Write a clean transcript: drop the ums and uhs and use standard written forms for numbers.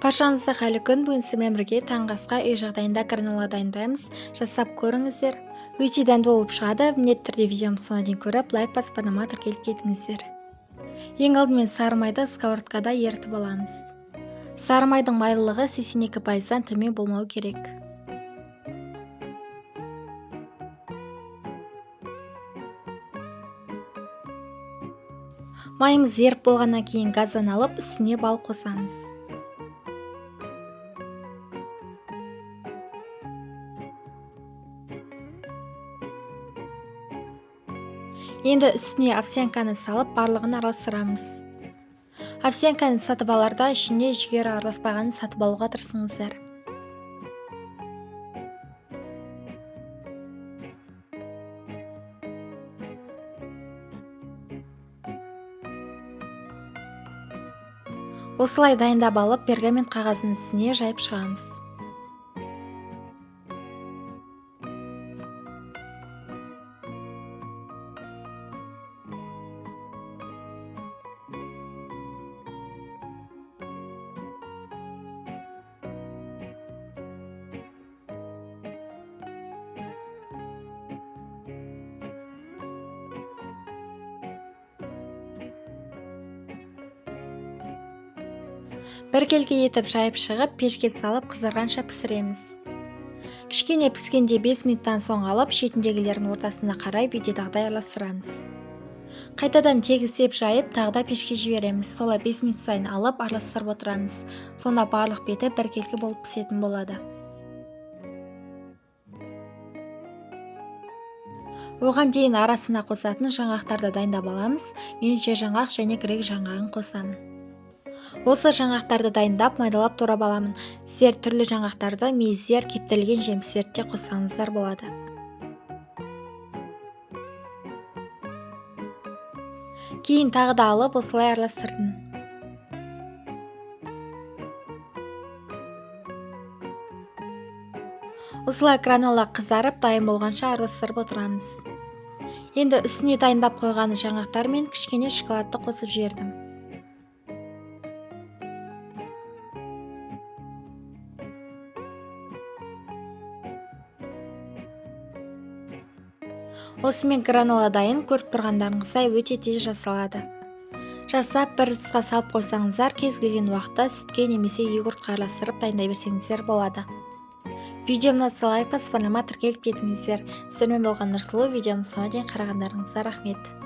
Баршаңызға қайырлы күн. Бүгін сіздермен бірге таңғы асқа үй жағдайында гранола дайындаймыз. Жасап көріңіздер. Өте дәмді болып шығады. Міндетті түрде видеомды соңына дейін көріп, лайк басып арнама тіркеліп кетіңіздер. Ең алдымен сары майды сковородкада ерітіп аламыз. Сары майдың майлылығы 82%-дан төмен болмау керек. Майымыз еріп болғаннан кейін газдан алып, үстіне бал қосамыз. Енді үстіне овсянканы салып, барлығын араластырамыз. Овсянканы сатып аларда ішінде жүгері араласпағанын сатып алуға тырысыңыздар. Осылай дайындап алып, пергамент қағазын үстіне жайып шығамыз. Біркелкі етіп жайып шығып, пешке салып қызарғанша пісіреміз. Кішкене піскенде 5 минуттан соң алып, шетіндегілердің ортасына қарай видеодағыдай араластырамыз. Қайтадан тегістеп жайып, тағда пешке жібереміз. Солай 5 минут сайын алып, араластырып отырамыз. Сонда барлық беті біркелкі болып пісетін болады. Оған дейін арасына қосатын жаңғақтарды дайындап аламыз. Мен же жаңғақ және грек жаңғағын қосамын. Осы жаңғақтарды дайындап, майдалап турап аламын. Сіздер түрлі жаңғақтарды, мейіздер, кептірілген жемістерді де қоссаңыздар болады. Кейін тағы да алып, осылай араластырдым. Осылай гранола қызарып, дайын болғанша араластырып отырамыз. Енді үстіне дайындап қойған жаңғақтар мен кішкене шоколадты қосып жібердім. Осымен гранола дайын, көріп тұрғандарыңыздай өте тез жасалады. Жасап, бір ыдысқа салып қойсаңыздар, кез келген уақытта сүтке немесе йогуртқа араластырып дайындай берсеңіздер болады. Видеомды лайк басып, арнама тіркеліп кетіңіздер. Сіздермен болған Нұрсұлу. Видеомды соңына дейін қарағандарыңызға рахмет.